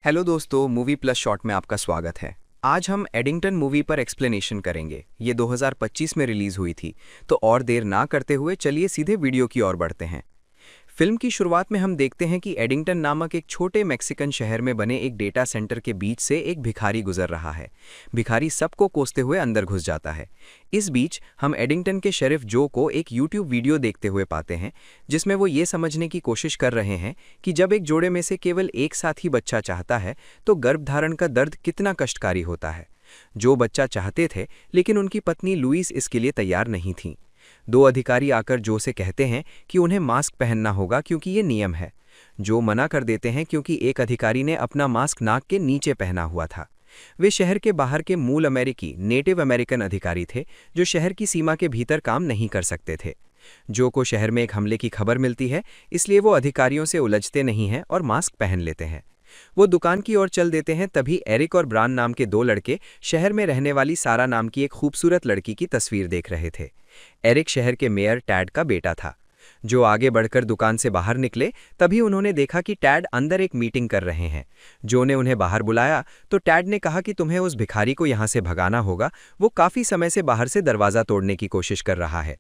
Hello दोस्तों, movie plus shot में आपका स्वागत है। आज हम एडिंगटन मूवी पर एक्सप्लेनेशन करेंगे। ये 2025 में रिलीज हुई थी, तो और देर ना करते हुए चलिए सीधे वीडियो की ओर बढ़ते हैं। फिल्म की शुरुआत में हम देखते हैं कि एडिंगटन नामक एक छोटे मैक्सिकन शहर में बने एक डेटा सेंटर के बीच से एक भिखारी गुजर रहा है। भिखारी सबको कोसते हुए अंदर घुस जाता है। इस बीच हम एडिंगटन के शेरिफ जो को एक यूट्यूब वीडियो देखते हुए पाते हैं, जिसमें वो ये समझने की कोशिश कर रहे हैं कि जब एक जोड़े में से केवल एक साथ ही बच्चा चाहता है तो गर्भधारण का दर्द कितना कष्टकारी होता है। जो बच्चा चाहते थे, लेकिन उनकी पत्नी लुइस इसके लिए तैयार नहीं थी। दो अधिकारी आकर जो से कहते हैं कि उन्हें मास्क पहनना होगा क्योंकि ये नियम है। जो मना कर देते हैं क्योंकि एक अधिकारी ने अपना मास्क नाक के नीचे पहना हुआ था। वे शहर के बाहर के मूल अमेरिकी नेटिव अमेरिकन अधिकारी थे, जो शहर की सीमा के भीतर काम नहीं कर सकते थे। जो को शहर में एक हमले की खबर मिलती है, इसलिए वो अधिकारियों से उलझते नहीं हैं और मास्क पहन लेते हैं। वो दुकान की ओर चल देते हैं, तभी एरिक और ब्रान नाम के दो लड़के शहर में रहने वाली सारा नाम की एक खूबसूरत लड़की की तस्वीर देख रहे थे। एरिक शहर के मेयर टैड का बेटा था। जो आगे बढ़कर दुकान से बाहर निकले, तभी उन्होंने देखा कि टैड अंदर एक मीटिंग कर रहे हैं। जो ने उन्हें बाहर बुलाया तो टैड ने कहा कि तुम्हें उस भिखारी को यहां से भगाना होगा, वो काफी समय से बाहर से दरवाजा तोड़ने की कोशिश कर रहा है।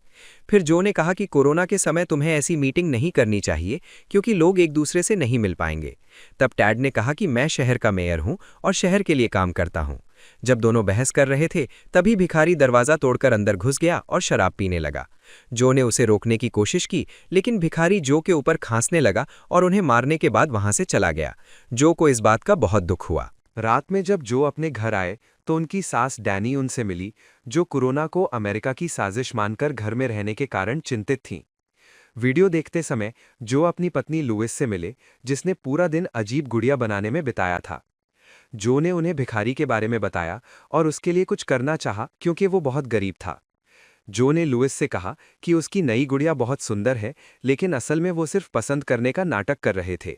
फिर जो ने कहा कि कोरोना के समय तुम्हें ऐसी मीटिंग नहीं करनी चाहिए क्योंकि लोग एक दूसरे से नहीं मिल पाएंगे। तब टैड ने कहा कि मैं शहर का मेयर हूं और शहर के लिए काम करता हूं। जब दोनों बहस कर रहे थे, तभी भिखारी दरवाजा तोड़कर अंदर घुस गया और शराब पीने लगा। जो ने उसे रोकने की कोशिश की, लेकिन भिखारी जो के ऊपर खांसने लगा और उन्हें मारने के बाद वहां से चला गया। जो को इस बात का बहुत दुख हुआ। रात में जब जो अपने घर आए तो उनकी सास डैनी उनसे मिली, जो कोरोना को अमेरिका की साजिश मानकर घर में रहने के कारण चिंतित थीं। वीडियो देखते समय जो अपनी पत्नी लुइस से मिले, जिसने पूरा दिन अजीब गुड़िया बनाने में बिताया था। जो ने उन्हें भिखारी के बारे में बताया और उसके लिए कुछ करना चाहा क्योंकि वो बहुत गरीब था। जो ने लुइस से कहा कि उसकी नई गुड़िया बहुत सुंदर है, लेकिन असल में वो सिर्फ पसंद करने का नाटक कर रहे थे।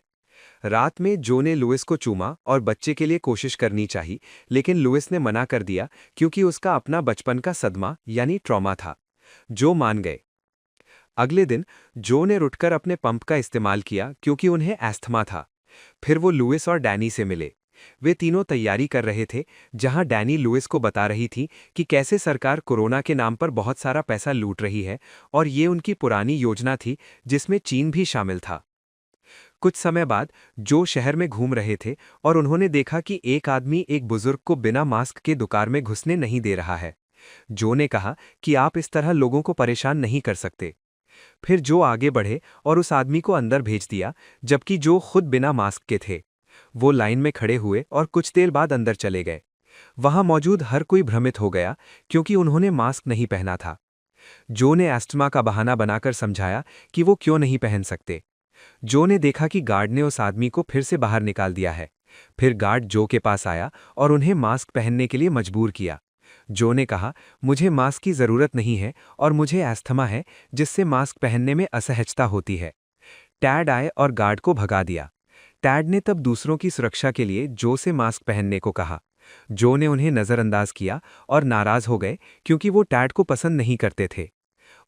रात में जो ने लुइस को चूमा और बच्चे के लिए कोशिश करनी चाहिए, लेकिन लुइस ने मना कर दिया क्योंकि उसका अपना बचपन का सदमा यानी ट्रॉमा था। जो मान गए। अगले दिन जो ने उठकर अपने पंप का इस्तेमाल किया क्योंकि उन्हें एस्थमा था। फिर वो लुइस और डैनी से मिले। वे तीनों तैयारी कर रहे थे, जहां डैनी लुइस को बता रही थी कि कैसे सरकार कोरोना के नाम पर बहुत सारा पैसा लूट रही है, और ये उनकी पुरानी योजना थी जिसमें चीन भी शामिल था। कुछ समय बाद जो शहर में घूम रहे थे और उन्होंने देखा कि एक आदमी एक बुजुर्ग को बिना मास्क के दुकान में घुसने नहीं दे रहा है। जो ने कहा कि आप इस तरह लोगों को परेशान नहीं कर सकते। फिर जो आगे बढ़े और उस आदमी को अंदर भेज दिया, जबकि जो खुद बिना मास्क के थे। वो लाइन में खड़े हुए और कुछ देर बाद अंदर चले गए। वहां मौजूद हर कोई भ्रमित हो गया क्योंकि उन्होंने मास्क नहीं पहना था। जो ने एस्थमा का बहाना बनाकर समझाया कि वो क्यों नहीं पहन सकते। जो ने देखा कि गार्ड ने उस आदमी को फिर से बाहर निकाल दिया है। फिर गार्ड जो के पास आया और उन्हें मास्क पहनने के लिए मजबूर किया। जो ने कहा, मुझे मास्क की जरूरत नहीं है और मुझे एस्थमा है, जिससे मास्क पहनने में असहजता होती है। टैड आए और गार्ड को भगा दिया। टैड ने तब दूसरों की सुरक्षा के लिए जो से मास्क पहनने को कहा। जो ने उन्हें नज़रअंदाज किया और नाराज हो गए क्योंकि वो टैड को पसंद नहीं करते थे।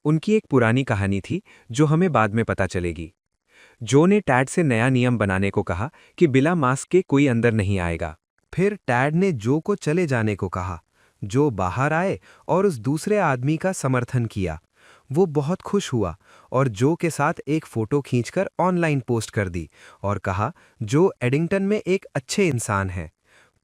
उनकी एक पुरानी कहानी थी जो हमें बाद में पता चलेगी। जो ने टैड से नया नियम बनाने को कहा कि बिना मास्क के कोई अंदर नहीं आएगा। फिर टैड ने जो को चले जाने को कहा। जो बाहर आए और उस दूसरे आदमी का समर्थन किया। वो बहुत खुश हुआ और जो के साथ एक फोटो खींचकर ऑनलाइन पोस्ट कर दी और कहा, जो एडिंगटन में एक अच्छे इंसान है।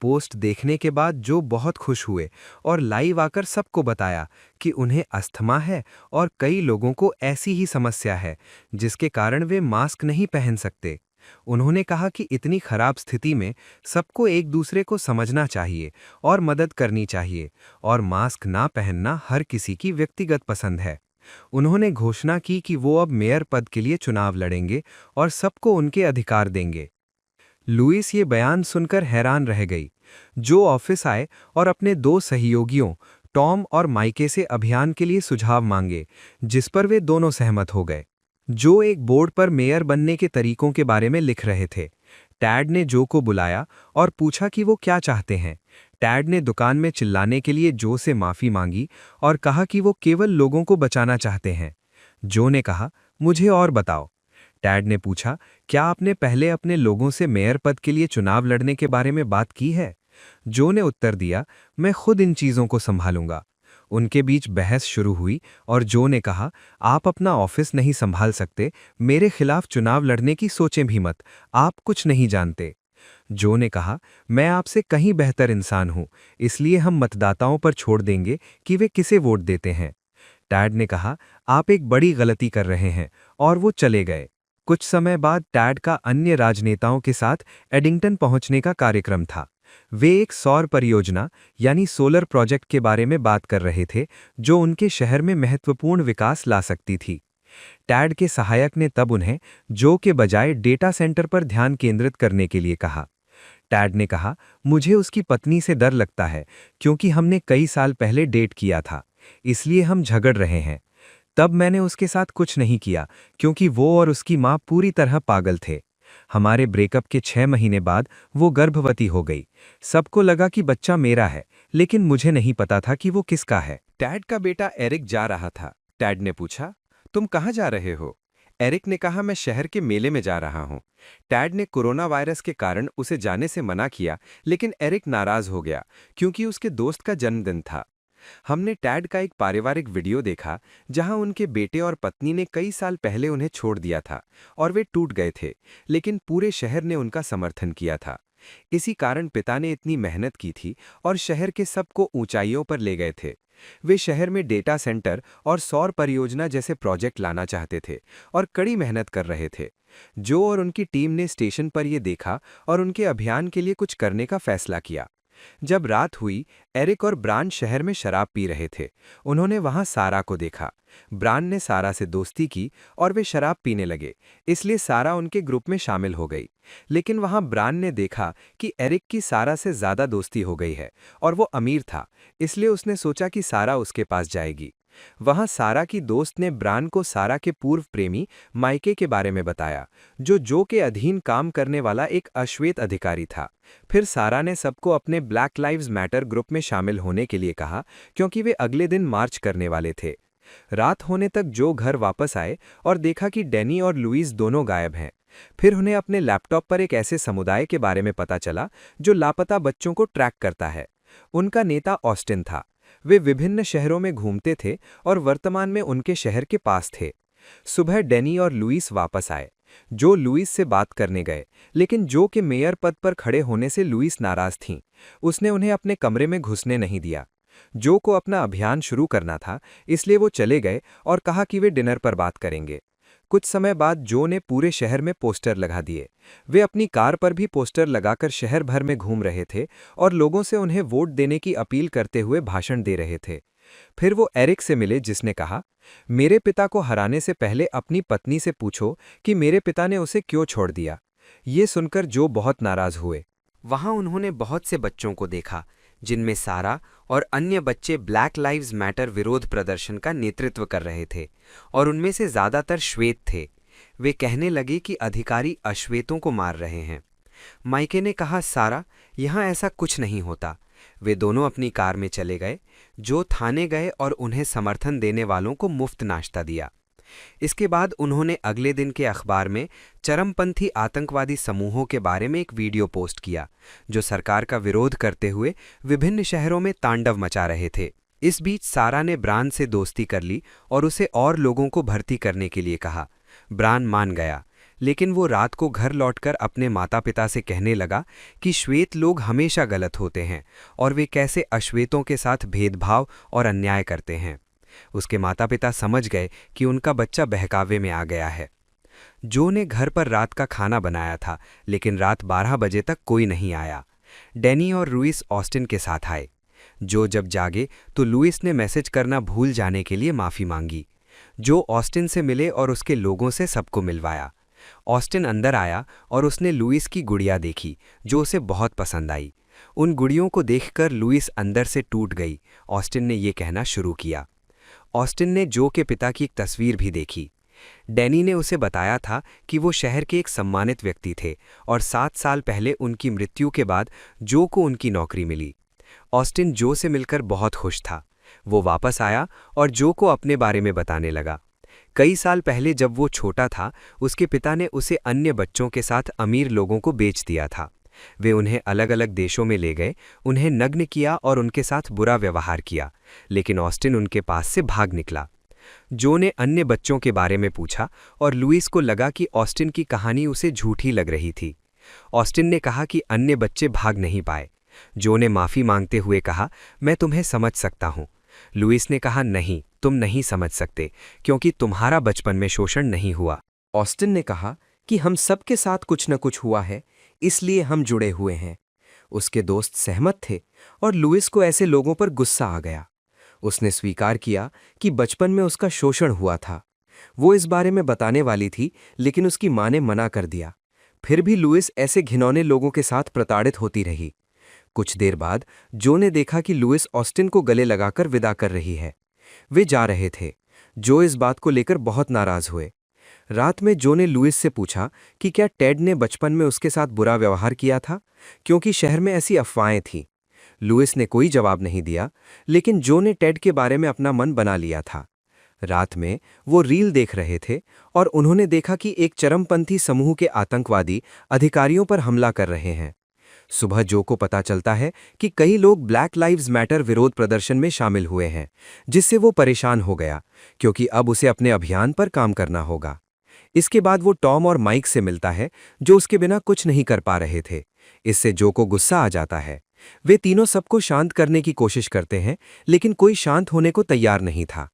पोस्ट देखने के बाद जो बहुत खुश हुए और लाइव आकर सबको बताया कि उन्हें अस्थमा है और कई लोगों को ऐसी ही समस्या है, जिसके कारण वे मास्क नहीं पहन सकते। उन्होंने कहा कि इतनी खराब स्थिति में सबको एक दूसरे को समझना चाहिए और मदद करनी चाहिए, और मास्क ना पहनना हर किसी की व्यक्तिगत पसंद है। उन्होंने घोषणा की कि वो अब मेयर पद के लिए चुनाव लड़ेंगे और सबको उनके अधिकार देंगे। लुइस ये बयान सुनकर हैरान रह गई। जो ऑफिस आए और अपने दो सहयोगियों टॉम और माइके से अभियान के लिए सुझाव मांगे, जिस पर वे दोनों सहमत हो गए। जो एक बोर्ड पर मेयर बनने के तरीकों के बारे में लिख रहे थे। टैड ने जो को बुलाया और पूछा कि वो क्या चाहते हैं। टैड ने दुकान में चिल्लाने के लिए जो से माफी मांगी और कहा कि वो केवल लोगों को बचाना चाहते हैं। जो ने कहा, मुझे और बताओ। टैड ने पूछा, क्या आपने पहले अपने लोगों से मेयर पद के लिए चुनाव लड़ने के बारे में बात की है? जो ने उत्तर दिया, मैं खुद इन चीज़ों को संभालूंगा। उनके बीच बहस शुरू हुई और जो ने कहा, आप अपना ऑफिस नहीं संभाल सकते, मेरे खिलाफ चुनाव लड़ने की सोचें भी मत, आप कुछ नहीं जानते। जो ने कहा, मैं आपसे कहीं बेहतर इंसान हूं, इसलिए हम मतदाताओं पर छोड़ देंगे कि वे किसे वोट देते हैं। टैड ने कहा, आप एक बड़ी गलती कर रहे हैं, और वो चले गए। कुछ समय बाद टैड का अन्य राजनेताओं के साथ एडिंगटन पहुंचने का कार्यक्रम था। वे एक सौर परियोजना यानी सोलर प्रोजेक्ट के बारे में बात कर रहे थे, जो उनके शहर में महत्वपूर्ण विकास ला सकती थी। टैड के सहायक ने तब उन्हें जो के बजाय डेटा सेंटर पर ध्यान केंद्रित करने के लिए कहा। टैड ने कहा, मुझे उसकी पत्नी से डर लगता है, क्योंकि हमने कई साल पहले डेट किया था, इसलिए हम झगड़ रहे हैं। तब मैंने उसके साथ कुछ नहीं किया, क्योंकि वो और उसकी मां पूरी तरह पागल थे। हमारे ब्रेकअप के 6 महीने बाद वो गर्भवती हो गई। सबको लगा कि बच्चा मेरा है, लेकिन मुझे नहीं पता था कि वो किसका है। टैड का बेटा एरिक जा रहा था। टैड ने पूछा, तुम कहाँ जा रहे हो? एरिक ने कहा, मैं शहर के मेले में जा रहा हूँ। टैड ने कोरोना वायरस के कारण उसे जाने से मना किया, लेकिन एरिक नाराज हो गया क्योंकि उसके दोस्त का जन्मदिन था। हमने टैड का एक पारिवारिक वीडियो देखा जहां उनके बेटे और पत्नी ने कई साल पहले उन्हें छोड़ दिया था और वे टूट गए थे, लेकिन पूरे शहर ने उनका समर्थन किया था। इसी कारण पिता ने इतनी मेहनत की थी और शहर के सबको ऊंचाइयों पर ले गए थे। वे शहर में डेटा सेंटर और सौर परियोजना जैसे प्रोजेक्ट लाना चाहते थे और कड़ी मेहनत कर रहे थे। जो और उनकी टीम ने स्टेशन पर यह देखा और उनके अभियान के लिए कुछ करने का फैसला किया। जब रात हुई, एरिक और ब्रान शहर में शराब पी रहे थे। उन्होंने वहां सारा को देखा। ब्रान ने सारा से दोस्ती की और वे शराब पीने लगे, इसलिए सारा उनके ग्रुप में शामिल हो गई। लेकिन वहां ब्रान ने देखा कि एरिक की सारा से ज्यादा दोस्ती हो गई है और वो अमीर था, इसलिए उसने सोचा कि सारा उसके पास जाएगी। वहां सारा की दोस्त ने ब्रान को सारा के पूर्व प्रेमी माइके के बारे में बताया, जो के अधीन काम करने वाला एक अश्वेत अधिकारी था। फिर सारा ने सबको अपने ब्लैक लाइव्स मैटर ग्रुप में शामिल होने के लिए कहा, क्योंकि वे अगले दिन मार्च करने वाले थे। रात होने तक जो घर वापस आए और देखा कि डैनी और लुइस दोनों गायब हैं। फिर उन्हें अपने लैपटॉप पर एक ऐसे समुदाय के बारे में पता चला जो लापता बच्चों को ट्रैक करता है। उनका नेता ऑस्टिन था। वे विभिन्न शहरों में घूमते थे और वर्तमान में उनके शहर के पास थे। सुबह डैनी और लुइस वापस आए। जो लुइस से बात करने गए, लेकिन जो के मेयर पद पर खड़े होने से लुइस नाराज थीं। उसने उन्हें अपने कमरे में घुसने नहीं दिया। जो को अपना अभियान शुरू करना था, इसलिए वो चले गए और कहा कि वे डिनर पर बात करेंगे। कुछ समय बाद जो ने पूरे शहर में पोस्टर लगा दिए। वे अपनी कार पर भी पोस्टर लगाकर शहर भर में घूम रहे थे और लोगों से उन्हें वोट देने की अपील करते हुए भाषण दे रहे थे। फिर वो एरिक से मिले, जिसने कहा, मेरे पिता को हराने से पहले अपनी पत्नी से पूछो कि मेरे पिता ने उसे क्यों छोड़ दिया। ये सुनकर जो बहुत नाराज हुए। वहां उन्होंने बहुत से बच्चों को देखा, जिनमें सारा और अन्य बच्चे ब्लैक लाइव्स मैटर विरोध प्रदर्शन का नेतृत्व कर रहे थे और उनमें से ज़्यादातर श्वेत थे। वे कहने लगे कि अधिकारी अश्वेतों को मार रहे हैं। माइके ने कहा, सारा, यहाँ ऐसा कुछ नहीं होता। वे दोनों अपनी कार में चले गए। जो थाने गए और उन्हें समर्थन देने वालों को मुफ्त नाश्ता दिया। इसके बाद उन्होंने अगले दिन के अखबार में चरमपंथी आतंकवादी समूहों के बारे में एक वीडियो पोस्ट किया, जो सरकार का विरोध करते हुए विभिन्न शहरों में तांडव मचा रहे थे। इस बीच सारा ने ब्रान से दोस्ती कर ली और उसे और लोगों को भर्ती करने के लिए कहा। ब्रान मान गया, लेकिन वो रात को घर लौटकर अपने माता पिता से कहने लगा कि श्वेत लोग हमेशा गलत होते हैं और वे कैसे अश्वेतों के साथ भेदभाव और अन्याय करते हैं। उसके माता पिता समझ गए कि उनका बच्चा बहकावे में आ गया है। जो ने घर पर रात का खाना बनाया था, लेकिन रात 12 बजे तक कोई नहीं आया। डैनी और लुइस ऑस्टिन के साथ आए। जो जब जागे तो लुइस ने मैसेज करना भूल जाने के लिए माफ़ी मांगी। जो ऑस्टिन से मिले और उसके लोगों से सबको मिलवाया। ऑस्टिन अंदर आया और उसने लुइस की गुड़िया देखी, जो उसे बहुत पसंद आई। उन गुड़ियों को देखकर लुइस अंदर से टूट गई। ऑस्टिन ने ये कहना शुरू किया। ऑस्टिन ने जो के पिता की एक तस्वीर भी देखी। डैनी ने उसे बताया था कि वो शहर के एक सम्मानित व्यक्ति थे और 7 साल पहले उनकी मृत्यु के बाद जो को उनकी नौकरी मिली। ऑस्टिन जो से मिलकर बहुत खुश था। वो वापस आया और जो को अपने बारे में बताने लगा। कई साल पहले जब वो छोटा था, उसके पिता ने उसे अन्य बच्चों के साथ अमीर लोगों को बेच दिया था। वे उन्हें अलग-अलग देशों में ले गए, उन्हें नग्न किया और उनके साथ बुरा व्यवहार किया, लेकिन ऑस्टिन उनके पास से भाग निकला। जो ने अन्य बच्चों के बारे में पूछा और लुइस को लगा कि ऑस्टिन की कहानी उसे झूठी लग रही थी। ऑस्टिन ने कहा कि अन्य बच्चे भाग नहीं पाए। जो ने माफ़ी मांगते हुए कहा, मैं तुम्हें समझ सकता हूँ। लुइस ने कहा, नहीं, तुम नहीं समझ सकते, क्योंकि तुम्हारा बचपन में शोषण नहीं हुआ। ऑस्टिन ने कहा कि हम सबके साथ कुछ न कुछ हुआ है, इसलिए हम जुड़े हुए हैं। उसके दोस्त सहमत थे और लुइस को ऐसे लोगों पर गुस्सा आ गया। उसने स्वीकार किया कि बचपन में उसका शोषण हुआ था। वो इस बारे में बताने वाली थी, लेकिन उसकी मां ने मना कर दिया। फिर भी लुइस ऐसे घिनौने लोगों के साथ प्रताड़ित होती रही। कुछ देर बाद जो ने देखा कि लुइस ऑस्टिन को गले लगाकर विदा कर रही है। वे जा रहे थे। जो इस बात को लेकर बहुत नाराज हुए। रात में जो ने लुइस से पूछा कि क्या टेड ने बचपन में उसके साथ बुरा व्यवहार किया था, क्योंकि शहर में ऐसी अफवाहें थीं। लुइस ने कोई जवाब नहीं दिया, लेकिन जो ने टेड के बारे में अपना मन बना लिया था। रात में वो रील देख रहे थे और उन्होंने देखा कि एक चरमपंथी समूह के आतंकवादी अधिकारियों पर हमला कर रहे हैं। सुबह जो को पता चलता है कि कई लोग ब्लैक लाइव्स मैटर विरोध प्रदर्शन में शामिल हुए हैं, जिससे वो परेशान हो गया, क्योंकि अब उसे अपने अभियान पर काम करना होगा। इसके बाद वो टॉम और माइक से मिलता है, जो उसके बिना कुछ नहीं कर पा रहे थे। इससे जो को गुस्सा आ जाता है। वे तीनों सबको शांत करने की कोशिश करते हैं, लेकिन कोई शांत होने को तैयार नहीं था।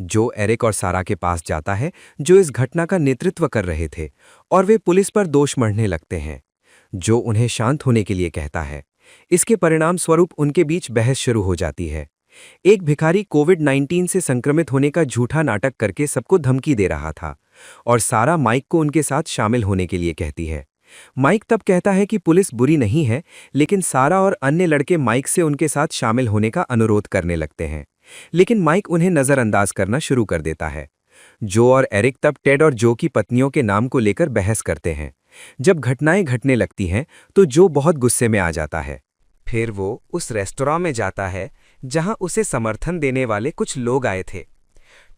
जो एरिक और सारा के पास जाता है, जो इस घटना का नेतृत्व कर रहे थे, और वे पुलिस पर दोष मढ़ने लगते हैं। जो उन्हें शांत होने के लिए कहता है। इसके परिणाम स्वरूप उनके बीच बहस शुरू हो जाती है। एक भिखारी कोविड-19 से संक्रमित होने का झूठा नाटक करके सबको धमकी दे रहा था, और सारा माइक को उनके साथ शामिल होने के लिए कहती है। माइक तब कहता है कि पुलिस बुरी नहीं है, लेकिन सारा और अन्य लड़के माइक से उनके साथ शामिल होने का अनुरोध करने लगते हैं, लेकिन माइक उन्हें नज़रअंदाज करना शुरू कर देता है। जो और एरिक तब टेड और जो की पत्नियों के नाम को लेकर बहस करते हैं। जब घटनाएं घटने लगती हैं, तो जो बहुत गुस्से में आ जाता है। फिर वो उस रेस्तोरां में जाता है जहां उसे समर्थन देने वाले कुछ लोग आए थे।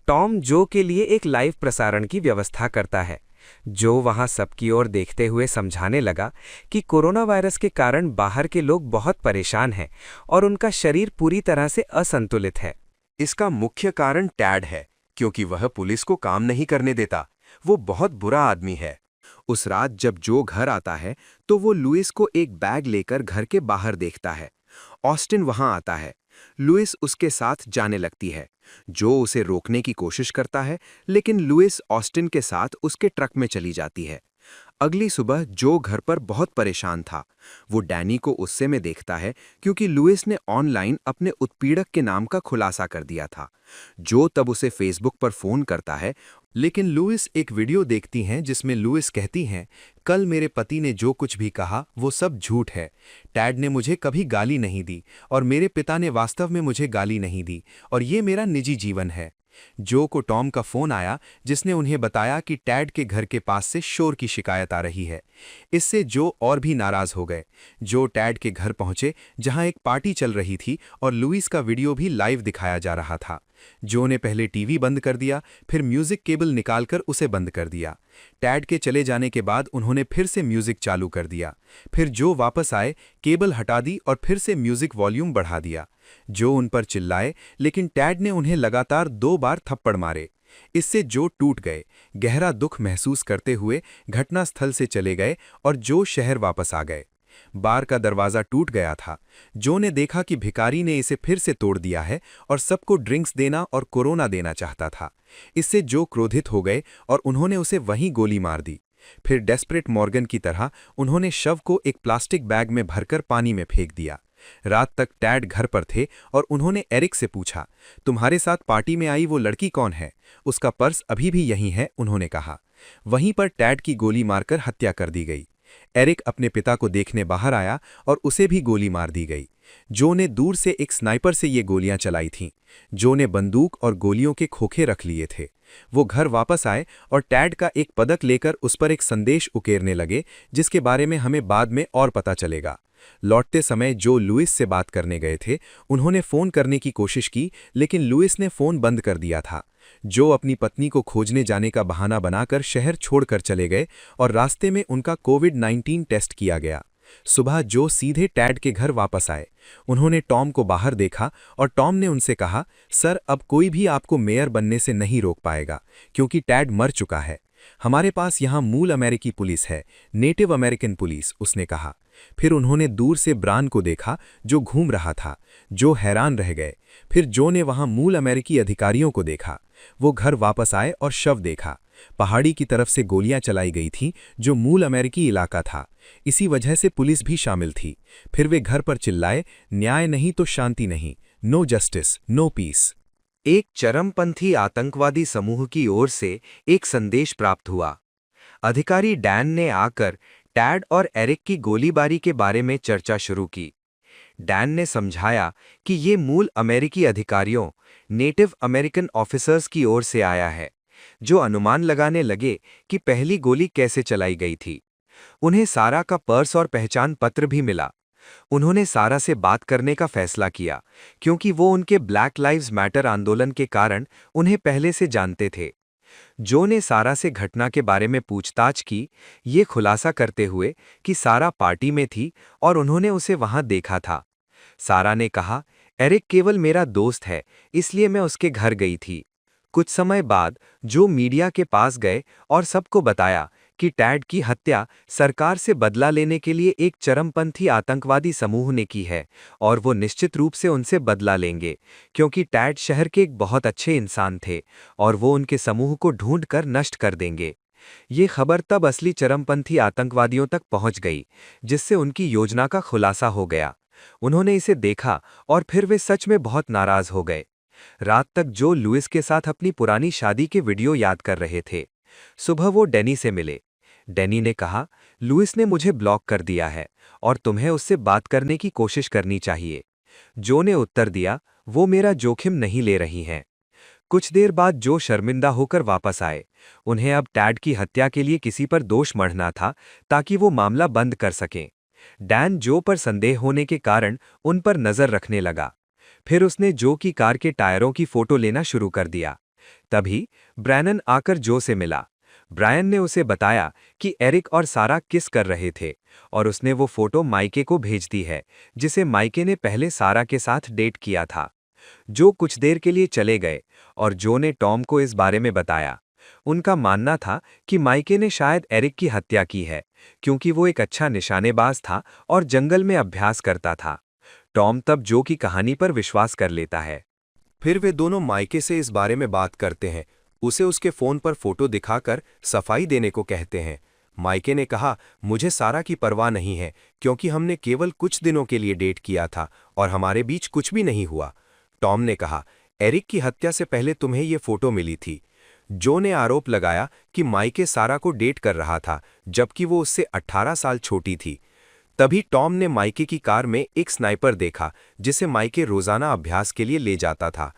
टॉम जो के लिए एक लाइव प्रसारण की व्यवस्था करता है। जो वहां सबकी ओर देखते हुए समझाने लगा कि कोरोना वायरस के कारण बाहर के लोग बहुत परेशान हैं और उनका शरीर पूरी तरह से असंतुलित है। इसका मुख्य कारण टैड है, क्योंकि वह पुलिस को काम नहीं करने देता। वो बहुत बुरा आदमी है। उस रात जब जो घर आता है, तो वो लुइस को एक बैग लेकर घर के बाहर देखता है। ऑस्टिन वहां आता है। लुइस उसके साथ जाने लगती है। जो उसे रोकने की कोशिश करता है, लेकिन लुइस ऑस्टिन के साथ उसके ट्रक में चली जाती है। अगली सुबह जो घर पर बहुत परेशान था। वो डैनी को गुस्से में देखता है, क्योंकि लुइस ने ऑनलाइन अपने उत्पीड़क के नाम का खुलासा कर दिया था। जो तब उसे फेसबुक पर फोन करता है, लेकिन लुइस एक वीडियो देखती हैं जिसमें लुइस कहती हैं, कल मेरे पति ने जो कुछ भी कहा वो सब झूठ है। टैड ने मुझे कभी गाली नहीं दी और मेरे पिता ने वास्तव में मुझे गाली नहीं दी, और ये मेरा निजी जीवन है। जो को टॉम का फोन आया, जिसने उन्हें बताया कि टैड के घर के पास से शोर की शिकायत आ रही है। इससे जो और भी नाराज हो गए। जो टैड के घर पहुंचे, जहां एक पार्टी चल रही थी और लुइस का वीडियो भी लाइव दिखाया जा रहा था। जो ने पहले टीवी बंद कर दिया, फिर म्यूजिक केबल निकालकर उसे बंद कर दिया। टैड के चले जाने के बाद उन्होंने फिर से म्यूजिक चालू कर दिया। फिर जो वापस आए, केबल हटा दी और फिर से म्यूजिक वॉल्यूम बढ़ा दिया। जो उन पर चिल्लाए, लेकिन टैड ने उन्हें लगातार 2 बार थप्पड़ मारे। इससे जो टूट गए। गहरा दुख महसूस करते हुए घटनास्थल से चले गए और जो शहर वापस आ गए। बार का दरवाजा टूट गया था। जो ने देखा कि भिखारी ने इसे फिर से तोड़ दिया है और सबको ड्रिंक्स देना और कोरोना देना चाहता था। इससे जो क्रोधित हो गए और उन्होंने उसे वहीं गोली मार दी। फिर डेस्परेट मॉर्गन की तरह उन्होंने शव को एक प्लास्टिक बैग में भरकर पानी में फेंक दिया। रात तक टैड घर पर थे और उन्होंने एरिक से पूछा, तुम्हारे साथ पार्टी में आई वो लड़की कौन है? उसका पर्स अभी भी यहीं है, उन्होंने कहा। वहीं पर टैड की गोली मारकर हत्या कर दी गई। एरिक अपने पिता को देखने बाहर आया और उसे भी गोली मार दी गई। जो ने दूर से एक स्नाइपर से ये गोलियां चलाई थीं। जो ने बंदूक और गोलियों के खोखे रख लिए थे। वो घर वापस आए और टैड का एक पदक लेकर उस पर एक संदेश उकेरने लगे, जिसके बारे में हमें बाद में और पता चलेगा। लौटते समय जो लुइस से बात करने गए थे, उन्होंने फ़ोन करने की कोशिश की, लेकिन लुइस ने फ़ोन बंद कर दिया था। जो अपनी पत्नी को खोजने जाने का बहाना बनाकर शहर छोड़कर चले गए और रास्ते में उनका कोविड-19 टेस्ट किया गया। सुबह जो सीधे टैड के घर वापस आए। उन्होंने टॉम को बाहर देखा और टॉम ने उनसे कहा, सर अब कोई भी आपको मेयर बनने से नहीं रोक पाएगा क्योंकि टैड मर चुका है। हमारे पास यहाँ मूल अमेरिकी पुलिस है, नेटिव अमेरिकन पुलिस, उसने कहा। फिर उन्होंने दूर से ब्रान को देखा जो घूम रहा था। जो हैरान रह गए। फिर जो ने वहां मूल अमेरिकी अधिकारियों को देखा। वो घर वापस आए और शव देखा। पहाड़ी की तरफ से गोलियां चलाई गई थीं जो मूल अमेरिकी इलाका था। इसी वजह से पुलिस भी शामिल थी। फिर वे घर पर चिल्लाए, न्याय नहीं तो शांति नहीं, नो जस्टिस नो पीस। एक चरमपंथी आतंकवादी समूह की ओर से एक संदेश प्राप्त हुआ। अधिकारी डैन ने आकर टैड और एरिक की गोलीबारी के बारे में चर्चा शुरू की। डैन ने समझाया कि ये मूल अमेरिकी अधिकारियों, नेटिव अमेरिकन ऑफिसर्स की ओर से आया है, जो अनुमान लगाने लगे कि पहली गोली कैसे चलाई गई थी। उन्हें सारा का पर्स और पहचान पत्र भी मिला। उन्होंने सारा से बात करने का फैसला किया क्योंकि वो उनके ब्लैक लाइव्स मैटर आंदोलन के कारण उन्हें पहले से जानते थे। जो ने सारा से घटना के बारे में पूछताछ की, ये खुलासा करते हुए कि सारा पार्टी में थी और उन्होंने उसे वहां देखा था। सारा ने कहा, एरिक केवल मेरा दोस्त है, इसलिए मैं उसके घर गई थी। कुछ समय बाद जो मीडिया के पास गए और सबको बताया कि टैड की हत्या सरकार से बदला लेने के लिए एक चरमपंथी आतंकवादी समूह ने की है और वो निश्चित रूप से उनसे बदला लेंगे क्योंकि टैड शहर के एक बहुत अच्छे इंसान थे और वो उनके समूह को ढूंढकर नष्ट कर देंगे। ये खबर तब असली चरमपंथी आतंकवादियों तक पहुंच गई, जिससे उनकी योजना का खुलासा हो गया। उन्होंने इसे देखा और फिर वे सच में बहुत नाराज हो गए। रात तक जो लुइस के साथ अपनी पुरानी शादी के वीडियो याद कर रहे थे। सुबह वो डेनी से मिले। डेनी ने कहा, लुइस ने मुझे ब्लॉक कर दिया है और तुम्हें उससे बात करने की कोशिश करनी चाहिए। जो ने उत्तर दिया, वो मेरा जोखिम नहीं ले रही हैं। कुछ देर बाद जो शर्मिंदा होकर वापस आए। उन्हें अब टैड की हत्या के लिए किसी पर दोष मढ़ना था ताकि वो मामला बंद कर सकें। डैन जो पर संदेह होने के कारण उन पर नजर रखने लगा। फिर उसने जो की कार के टायरों की फोटो लेना शुरू कर दिया। तभी ब्रैनन आकर जो से मिला। ब्रायन ने उसे बताया कि एरिक और सारा किस कर रहे थे और उसने वो फोटो माइके को भेज दी है, जिसे माइके ने पहले सारा के साथ डेट किया था। जो कुछ देर के लिए चले गए और जो ने टॉम को इस बारे में बताया। उनका मानना था कि माइके ने शायद एरिक की हत्या की है क्योंकि वो एक अच्छा निशानेबाज था और जंगल में अभ्यास करता था। टॉम तब जो की कहानी पर विश्वास कर लेता है। फिर वे दोनों माइके से इस बारे में बात करते हैं। उसे उसके फोन पर फोटो दिखाकर सफाई देने को कहते हैं। माइके ने कहा, मुझे सारा की परवाह नहीं है क्योंकि हमने केवल कुछ दिनों के लिए डेट किया था और हमारे बीच कुछ भी नहीं हुआ। टॉम ने कहा, एरिक की हत्या से पहले तुम्हें ये फोटो मिली थी। जो ने आरोप लगाया कि माइके सारा को डेट कर रहा था जबकि वो उससे 18 साल छोटी थी। तभी टॉम ने माइके की कार में एक स्नाइपर देखा जिसे माइके रोजाना अभ्यास के लिए ले जाता था।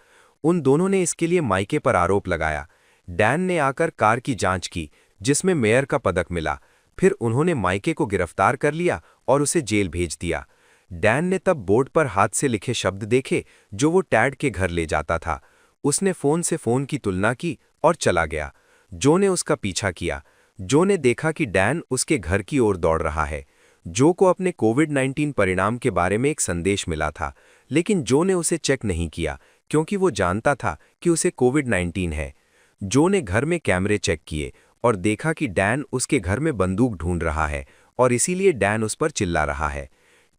उन दोनों ने इसके लिए माइके पर आरोप लगाया। डैन ने आकर कार की जांच की जिसमें मेयर का पदक मिला। फिर उन्होंने माइके को गिरफ्तार कर लिया और उसे जेल भेज दिया। डैन ने तब बोर्ड पर हाथ से लिखे शब्द देखे जो वो टैड के घर ले जाता था। उसने फोन से फोन की तुलना की और चला गया। जो ने उसका पीछा किया। जो ने देखा कि डैन उसके घर की ओर दौड़ रहा है। जो को अपने कोविड-19 परिणाम के बारे में एक संदेश मिला था, लेकिन जो ने उसे चेक नहीं किया क्योंकि वो जानता था कि उसे कोविड-19 है। जो ने घर में कैमरे चेक किए और देखा कि डैन उसके घर में बंदूक ढूंढ रहा है और इसीलिए डैन उस पर चिल्ला रहा है।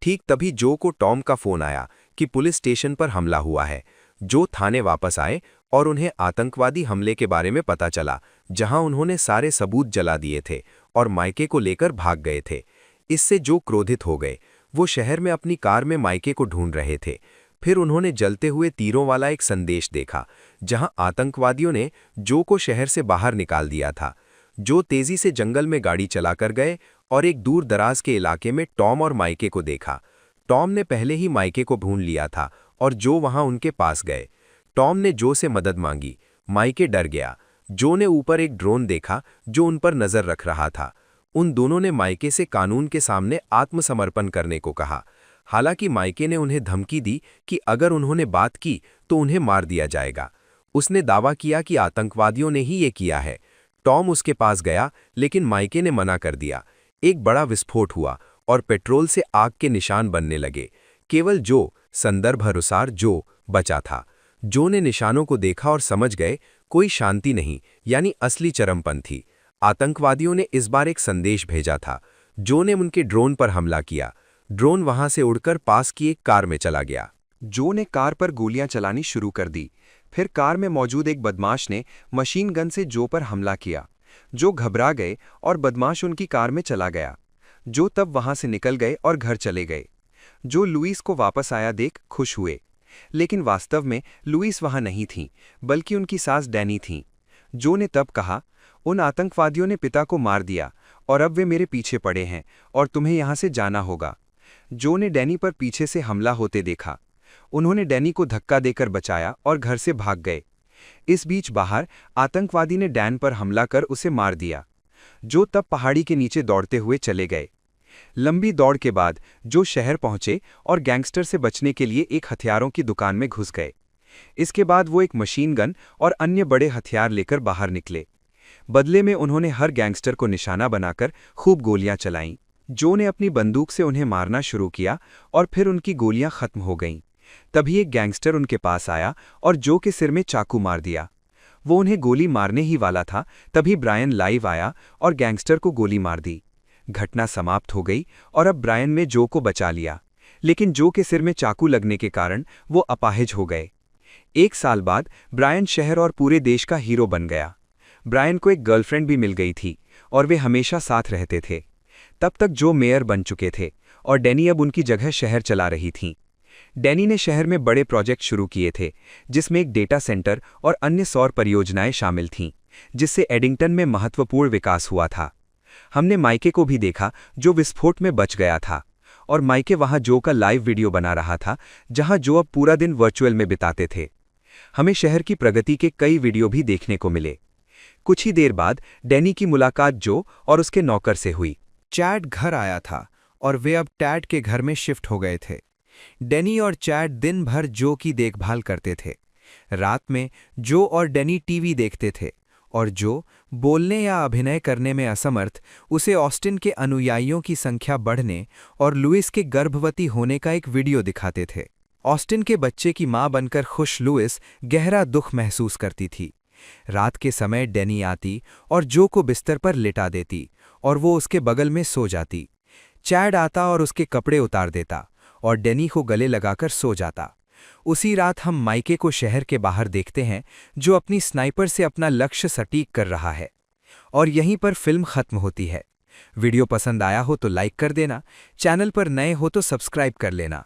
ठीक तभी जो को टॉम का फोन आया कि पुलिस स्टेशन पर हमला हुआ है। जो थाने वापस आए और उन्हें आतंकवादी हमले के बारे में पता चला, जहां उन्होंने सारे सबूत जला दिए थे और माइके को लेकर भाग गए थे। इससे जो क्रोधित हो गए। वो शहर में अपनी कार में माइके को ढूंढ रहे थे। फिर उन्होंने जलते हुए तीरों वाला एक संदेश देखा जहां आतंकवादियों ने जो को शहर से बाहर निकाल दिया था। जो तेजी से जंगल में गाड़ी चलाकर गए और एक दूर दराज के इलाके में टॉम और माइके को देखा। टॉम ने पहले ही माइके को ढूंढ लिया था और जो वहां उनके पास गए। टॉम ने जो से मदद मांगी। माइके डर गया। जो ने ऊपर एक ड्रोन देखा जो उन पर नजर रख रहा था। उन दोनों ने माइके से कानून के सामने आत्मसमर्पण करने को कहा। हालांकि माइके ने उन्हें धमकी दी कि अगर उन्होंने बात की तो उन्हें मार दिया जाएगा। उसने दावा किया कि आतंकवादियों ने ही ये किया है। टॉम उसके पास गया, लेकिन माइके ने मना कर दिया। एक बड़ा विस्फोट हुआ और पेट्रोल से आग के निशान बनने लगे। केवल जो, संदर्भ अनुसार जो, बचा था। जो ने निशानों को देखा और समझ गए कोई शांति नहीं, यानी असली चरमपंथी। आतंकवादियों ने इस बार एक संदेश भेजा था। जो ने उनके ड्रोन पर हमला किया। ड्रोन वहां से उड़कर पास की एक कार में चला गया। जो ने कार पर गोलियां चलानी शुरू कर दी। फिर कार में मौजूद एक बदमाश ने मशीन गन से जो पर हमला किया। जो घबरा गए और बदमाश उनकी कार में चला गया। जो तब वहां से निकल गए और घर चले गए। जो लुइस को वापस आया देख खुश हुए, लेकिन वास्तव में लुइस वहां नहीं थी, बल्कि उनकी सास डैनी थी। जो ने तब कहा, उन आतंकवादियों ने पिता को मार दिया और अब वे मेरे पीछे पड़े हैं और तुम्हें यहां से जाना होगा। जो ने डैनी पर पीछे से हमला होते देखा। उन्होंने डैनी को धक्का देकर बचाया और घर से भाग गए। इस बीच बाहर आतंकवादी ने डैन पर हमला कर उसे मार दिया। जो तब पहाड़ी के नीचे दौड़ते हुए चले गए। लंबी दौड़ के बाद जो शहर पहुंचे और गैंगस्टर से बचने के लिए एक हथियारों की दुकान में घुस गए। इसके बाद वो एक मशीन गन और अन्य बड़े हथियार लेकर बाहर निकले। बदले में उन्होंने हर गैंगस्टर को निशाना बनाकर खूब गोलियां चलाईं। जो ने अपनी बंदूक से उन्हें मारना शुरू किया और फिर उनकी गोलियां खत्म हो गईं। तभी एक गैंगस्टर उनके पास आया और जो के सिर में चाकू मार दिया। वो उन्हें गोली मारने ही वाला था, तभी ब्रायन लाइव आया और गैंगस्टर को गोली मार दी। घटना समाप्त हो गई और अब ब्रायन ने जो को बचा लिया, लेकिन जो के सिर में चाकू लगने के कारण वो अपाहिज हो गए। 1 साल बाद ब्रायन शहर और पूरे देश का हीरो बन गया। ब्रायन को एक गर्लफ्रेंड भी मिल गई थी और वे हमेशा साथ रहते थे। तब तक जो मेयर बन चुके थे और डैनी अब उनकी जगह शहर चला रही थीं। डैनी ने शहर में बड़े प्रोजेक्ट शुरू किए थे, जिसमें एक डेटा सेंटर और अन्य सौर परियोजनाएं शामिल थीं, जिससे एडिंगटन में महत्वपूर्ण विकास हुआ था। हमने माइके को भी देखा, जो विस्फोट में बच गया था, और माइके वहां जो का लाइव वीडियो बना रहा था, जहां जो अब पूरा दिन वर्चुअल में बिताते थे। हमें शहर की प्रगति के कई वीडियो भी देखने को मिले। कुछ ही देर बाद डैनी की मुलाकात जो और उसके नौकर से हुई। चैड घर आया था और वे अब टैड के घर में शिफ्ट हो गए थे। डैनी और चैड दिन भर जो की देखभाल करते थे। रात में जो और डैनी टीवी देखते थे और जो, बोलने या अभिनय करने में असमर्थ, उसे ऑस्टिन के अनुयायियों की संख्या बढ़ने और लुइस के गर्भवती होने का एक वीडियो दिखाते थे। ऑस्टिन के बच्चे की मां बनकर खुश लुइस गहरा दुख महसूस करती थी। रात के समय डैनी आती और जो को बिस्तर पर लिटा देती और वो उसके बगल में सो जाती। चैड आता और उसके कपड़े उतार देता और डैनी को गले लगाकर सो जाता। उसी रात हम माइके को शहर के बाहर देखते हैं, जो अपनी स्नाइपर से अपना लक्ष्य सटीक कर रहा है। और यहीं पर फिल्म खत्म होती है। वीडियो पसंद आया हो तो लाइक कर देना, चैनल पर नए हो तो सब्सक्राइब कर लेना।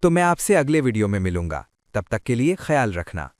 तो मैं आपसे अगले वीडियो में मिलूंगा, तब तक के लिए ख्याल रखना।